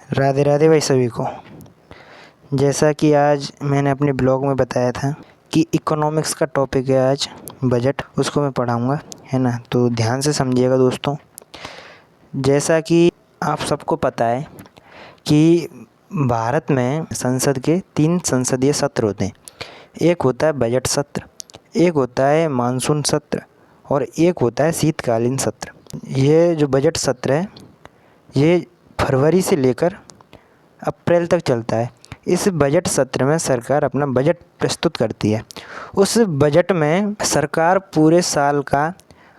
राधे राधे भाई सभी को। जैसा कि आज मैंने अपने ब्लॉग में बताया था कि इकोनॉमिक्स का टॉपिक है आज बजट, उसको मैं पढ़ाऊँगा, है ना। तो ध्यान से समझिएगा दोस्तों। जैसा कि आप सबको पता है कि भारत में संसद के 3 संसदीय सत्र होते हैं। एक होता है बजट सत्र, एक होता है मानसून सत्र और एक होता है शीतकालीन सत्र। ये जो बजट सत्र है ये फरवरी से लेकर अप्रैल तक चलता है। इस बजट सत्र में सरकार अपना बजट प्रस्तुत करती है। उस बजट में सरकार पूरे साल का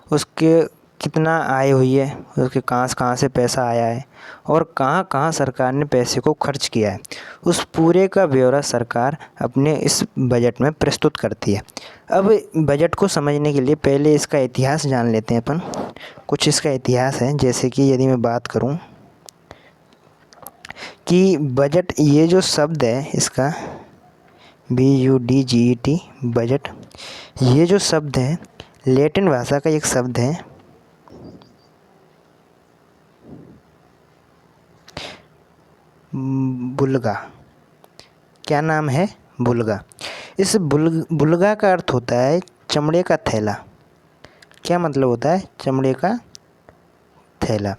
उसके कितना आय हुई है, उसके कहाँ से पैसा आया है और कहाँ कहाँ सरकार ने पैसे को खर्च किया है, उस पूरे का ब्यौरा सरकार अपने इस बजट में प्रस्तुत करती है। अब बजट को समझने के लिए पहले इसका इतिहास जान लेते हैं अपन। कुछ इसका इतिहास है, जैसे कि यदि मैं बात करूं कि बजट, ये जो शब्द है इसका BUDGET बजट, ये जो शब्द है लैटिन भाषा का एक शब्द है बुल्गा। क्या नाम है? बुल्गा। इस बुल्गा का अर्थ होता है चमड़े का थैला। क्या मतलब होता है? चमड़े का थैला।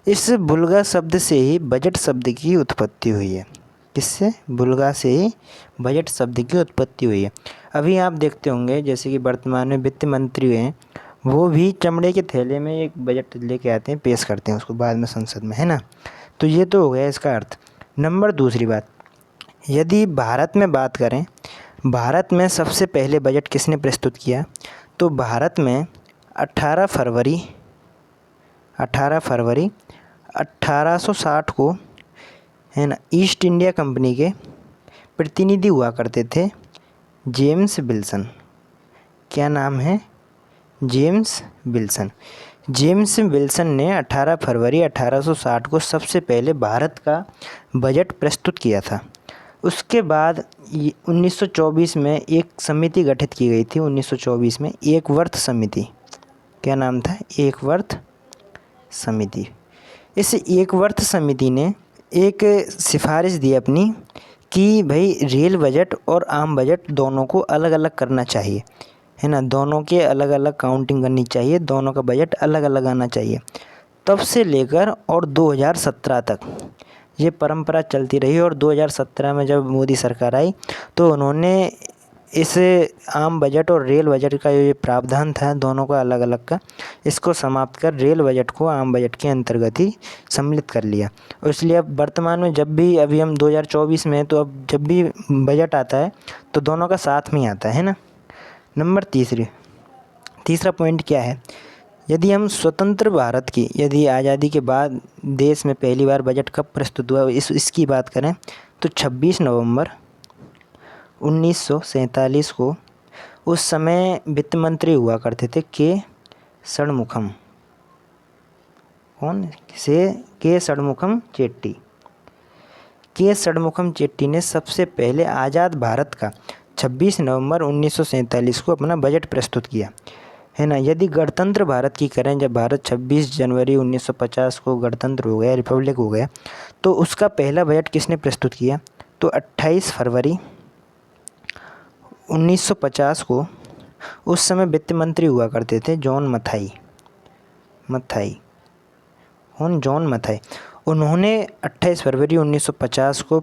इस बुल्गा शब्द से ही बजट शब्द की उत्पत्ति हुई है। किससे? बुल्गा से ही बजट शब्द की उत्पत्ति हुई है। अभी आप देखते होंगे जैसे कि वर्तमान में वित्त मंत्री हैं, वो भी चमड़े के थैले में एक बजट लेके आते हैं, पेश करते हैं उसको बाद में संसद में, है ना। तो ये तो हो गया इसका अर्थ। नंबर दूसरी बात, यदि भारत में बात करें, भारत में सबसे पहले बजट किसने प्रस्तुत किया? तो भारत में 18 फरवरी 1860 को, है ना, ईस्ट इंडिया कंपनी के प्रतिनिधि हुआ करते थे जेम्स विल्सन। क्या नाम है? James Wilson. जेम्स विल्सन ने 18 फरवरी 1860 को सबसे पहले भारत का बजट प्रस्तुत किया था। उसके बाद 1924 में एक समिति गठित की गई थी। 1924 में एकवर्थ समिति। क्या नाम था? एकवर्थ समिति। इस एकवर्थ समिति ने एक सिफारिश दी अपनी कि भाई रेल बजट और आम बजट दोनों को अलग अलग करना चाहिए, है ना। दोनों के अलग अलग काउंटिंग करनी चाहिए, दोनों का बजट अलग अलग आना चाहिए। तब से लेकर और 2017 तक ये परंपरा चलती रही और 2017 में जब मोदी सरकार आई तो उन्होंने इस आम बजट और रेल बजट का जो ये प्रावधान था दोनों का अलग अलग का, इसको समाप्त कर रेल बजट को आम बजट के अंतर्गत ही सम्मिलित कर लिया। और इसलिए अब वर्तमान में जब भी, अभी हम 2024 में, तो अब जब भी बजट आता है तो दोनों का साथ में आता है ना। नंबर तीसरा पॉइंट क्या है? यदि हम स्वतंत्र भारत की, यदि आज़ादी के बाद देश में पहली बार बजट कब प्रस्तुत हुआ इसकी बात करें तो 26 नवंबर 1947 को, उस समय वित्त मंत्री हुआ करते थे के षणमुखम। कौन से? के षणमुखम चेट्टी। के षणमुखम चेट्टी ने सबसे पहले आज़ाद भारत का 26 नवंबर 1947 को अपना बजट प्रस्तुत किया, है ना। यदि गणतंत्र भारत की करें, जब भारत 26 जनवरी 1950 को गणतंत्र हो गया, रिपब्लिक हो गया, तो उसका पहला बजट किसने प्रस्तुत किया? तो 28 फरवरी 1950 को, उस समय वित्त मंत्री हुआ करते थे जॉन मथाई। जॉन मथाई। उन्होंने 28 फरवरी 1950 को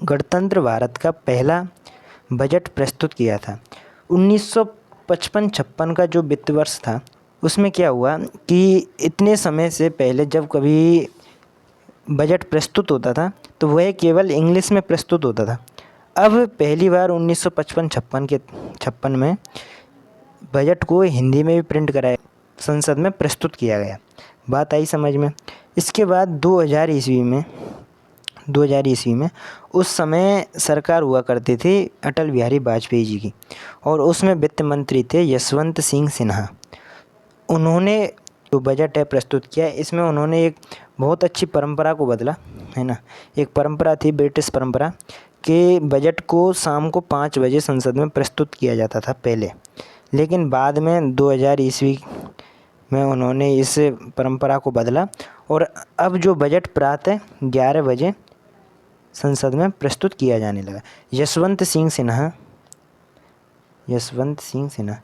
गणतंत्र भारत का पहला बजट प्रस्तुत किया था। 1955-56 का जो वित्त वर्ष था उसमें क्या हुआ कि इतने समय से पहले जब कभी बजट प्रस्तुत होता था तो वह केवल इंग्लिश में प्रस्तुत होता था। अब पहली बार 1955 में बजट को हिंदी में भी प्रिंट कराया, संसद में प्रस्तुत किया गया। बात आई समझ में? इसके बाद 2000 ईस्वी में उस समय सरकार हुआ करती थी अटल बिहारी वाजपेयी जी की, और उसमें वित्त मंत्री थे यशवंत सिंह सिन्हा। उन्होंने जो बजट है प्रस्तुत किया, इसमें उन्होंने एक बहुत अच्छी परंपरा को बदला, है ना। एक परंपरा थी ब्रिटिश परंपरा कि बजट को शाम को 5 बजे संसद में प्रस्तुत किया जाता था पहले, लेकिन बाद में 2000 ईस्वी में उन्होंने इस परंपरा को बदला और अब जो बजट प्रातः 11 बजे संसद में प्रस्तुत किया जाने लगा। यशवंत सिंह सिन्हा,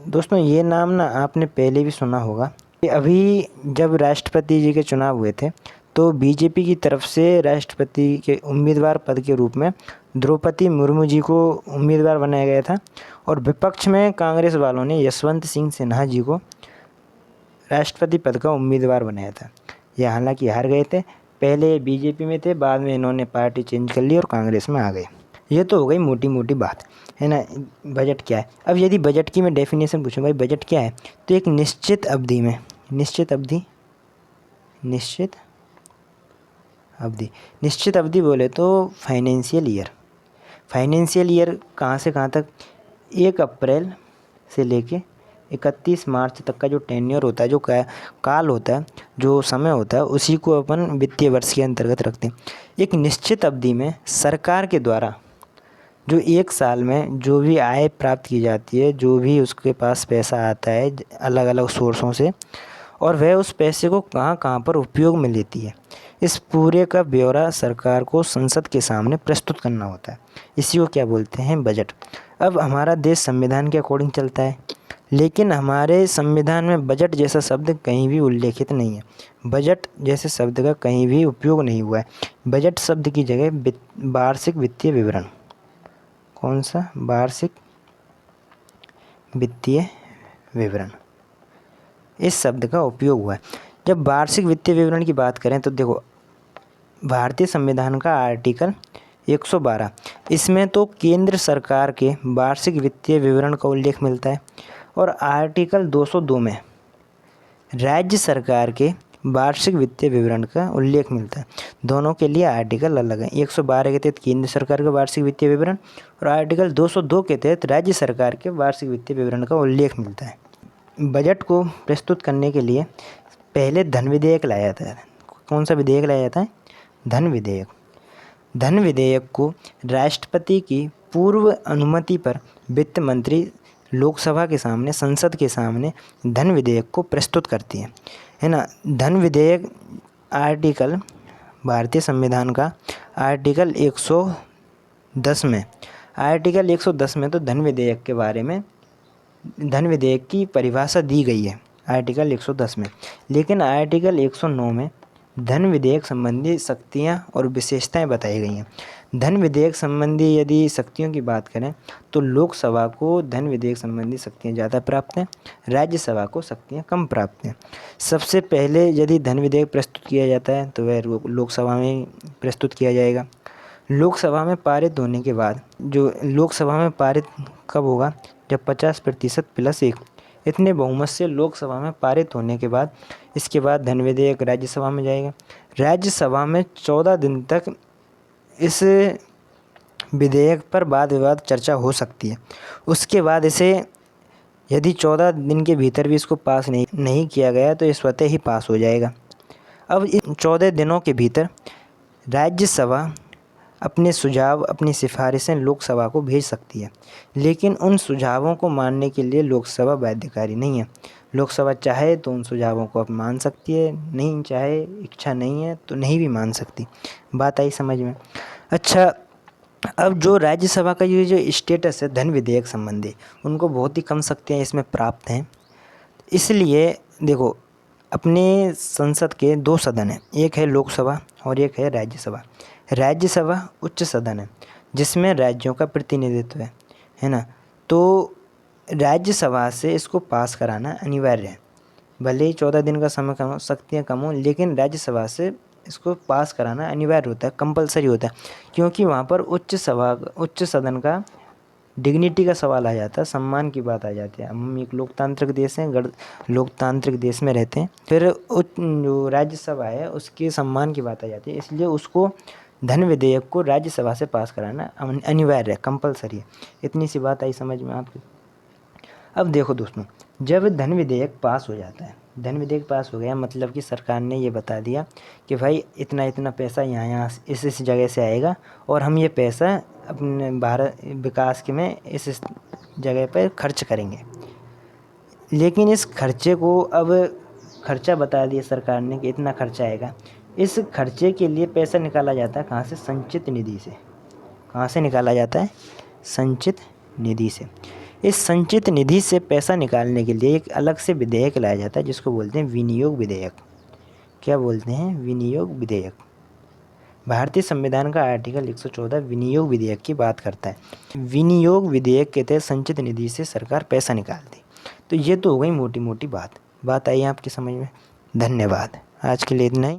दोस्तों ये नाम ना आपने पहले भी सुना होगा। अभी जब राष्ट्रपति जी के चुनाव हुए थे तो बीजेपी की तरफ से राष्ट्रपति के उम्मीदवार पद के रूप में द्रौपदी मुर्मू जी को उम्मीदवार बनाया गया था और विपक्ष में कांग्रेस वालों ने यशवंत सिंह सिन्हा जी को राष्ट्रपति पद का उम्मीदवार बनाया था। यह हालांकि हार गए थे, पहले बीजेपी में थे, बाद में इन्होंने पार्टी चेंज कर ली और कांग्रेस में आ गए। ये तो हो गई मोटी मोटी बात, है ना। बजट क्या है? अब यदि बजट की मैं डेफिनेशन पूछूं भाई बजट क्या है, तो एक निश्चित अवधि बोले तो फाइनेंशियल ईयर कहाँ से कहाँ तक, 1 अप्रैल से लेके 31 मार्च तक का जो टेन्योर होता है, जो काल होता है, जो समय होता है, उसी को अपन वित्तीय वर्ष के अंतर्गत रखते हैं। एक निश्चित अवधि में सरकार के द्वारा जो 1 साल में जो भी आय प्राप्त की जाती है, जो भी उसके पास पैसा आता है अलग अलग सोर्सों से, और वह उस पैसे को कहाँ कहाँ पर उपयोग में लेती है, इस पूरे का ब्यौरा सरकार को संसद के सामने प्रस्तुत करना होता है। इसी को क्या बोलते हैं? बजट। अब हमारा देश संविधान के अकॉर्डिंग चलता है, लेकिन हमारे संविधान में बजट जैसा शब्द कहीं भी उल्लेखित नहीं है। बजट जैसे शब्द का कहीं भी उपयोग नहीं हुआ है। बजट शब्द की जगह वार्षिक वित्तीय विवरण, कौन सा? वार्षिक वित्तीय विवरण, इस शब्द का उपयोग हुआ है। जब वार्षिक वित्तीय विवरण की बात करें तो देखो, भारतीय संविधान का आर्टिकल 112, इसमें तो केंद्र सरकार के वार्षिक वित्तीय विवरण का उल्लेख मिलता है, और आर्टिकल 202 में राज्य सरकार के वार्षिक वित्तीय विवरण का उल्लेख मिलता है। दोनों के लिए आर्टिकल अलग है। 112 के तहत केंद्र सरकार का वार्षिक वित्तीय विवरण और आर्टिकल 202 के तहत राज्य सरकार के वार्षिक वित्तीय विवरण का उल्लेख मिलता है। बजट को प्रस्तुत करने के लिए पहले धन विधेयक लाया जाता है। कौन सा विधेयक लाया जाता है? धन विधेयक। धन विधेयक को राष्ट्रपति की पूर्व अनुमति पर वित्त मंत्री लोकसभा के सामने, संसद के सामने धन विधेयक को प्रस्तुत करती है ना। धन विधेयक आर्टिकल, भारतीय संविधान का आर्टिकल 110 में तो धन विधेयक के बारे में, धन विधेयक की परिभाषा दी गई है आर्टिकल 110 में। लेकिन आर्टिकल 109 में धन विधेयक संबंधी शक्तियाँ और विशेषताएं बताई गई हैं। धन विधेयक संबंधी यदि शक्तियों की बात करें तो लोकसभा को धन विधेयक संबंधी शक्तियाँ ज़्यादा प्राप्त हैं, राज्यसभा को शक्तियाँ कम प्राप्त हैं। सबसे पहले यदि धन विधेयक प्रस्तुत किया जाता है तो वह लोकसभा में प्रस्तुत किया जाएगा। लोकसभा में पारित होने के बाद, जो लोकसभा में पारित कब होगा? जब 50% प्लस 1 इतने बहुमत से लोकसभा में पारित होने के बाद, इसके बाद धन विधेयक राज्यसभा में जाएगा। राज्यसभा में 14 दिन तक इस विधेयक पर वाद विवाद चर्चा हो सकती है। उसके बाद इसे यदि 14 दिन के भीतर भी इसको पास नहीं किया गया तो ये स्वतः ही पास हो जाएगा। अब इन 14 दिनों के भीतर राज्यसभा अपने सुझाव, अपनी सिफारिशें लोकसभा को भेज सकती है, लेकिन उन सुझावों को मानने के लिए लोकसभा बाध्यकारी नहीं है। लोकसभा चाहे तो उन सुझावों को अब मान सकती है, नहीं चाहे, इच्छा नहीं है तो नहीं भी मान सकती। बात आई समझ में? अच्छा, अब जो राज्यसभा का ये जो स्टेटस है धन विधेयक संबंधी, उनको बहुत ही कम शक्तियाँ इसमें प्राप्त हैं। इसलिए देखो, अपने संसद के 2 सदन हैं, एक है लोकसभा और एक है राज्यसभा। राज्यसभा उच्च सदन है जिसमें राज्यों का प्रतिनिधित्व है ना। तो राज्यसभा से इसको पास कराना अनिवार्य है। भले ही 14 दिन का समय कम हो, शक्तियाँ कम हो, लेकिन राज्यसभा से इसको पास कराना अनिवार्य होता है, कंपलसरी होता है, क्योंकि वहाँ पर उच्च सदन का डिग्निटी का सवाल आ जाता है, सम्मान की बात आ जाती है। हम एक लोकतांत्रिक देश हैं, लोकतांत्रिक देश में रहते हैं, फिर जो राज्यसभा है उसके सम्मान की बात आ जाती है। इसलिए उसको धन विधेयक को राज्यसभा से पास कराना अनिवार्य है, कंपलसरी है। इतनी सी बात आई समझ में आपको? अब देखो दोस्तों, जब धन विधेयक पास हो जाता है, धन विधेयक पास हो गया मतलब कि सरकार ने ये बता दिया कि भाई इतना इतना पैसा यहाँ इस जगह से आएगा और हम ये पैसा अपने भारत विकास के में इस जगह पर खर्च करेंगे। लेकिन इस खर्चे को अब खर्चा बता दिया सरकार ने कि इतना खर्चा आएगा। इस खर्चे के लिए पैसा निकाला जाता है कहाँ से? संचित निधि से। कहाँ से निकाला जाता है? संचित निधि से। इस संचित निधि से पैसा निकालने के लिए एक अलग से विधेयक लाया जाता है जिसको बोलते हैं विनियोग विधेयक। क्या बोलते हैं? विनियोग विधेयक। भारतीय संविधान का आर्टिकल 114 विनियोग विधेयक की बात करता है। विनियोग विधेयक के तहत संचित निधि से सरकार पैसा निकालती। तो ये तो हो गई मोटी मोटी बात आई आपकी समझ में। धन्यवाद। आज के लिए इतना ही।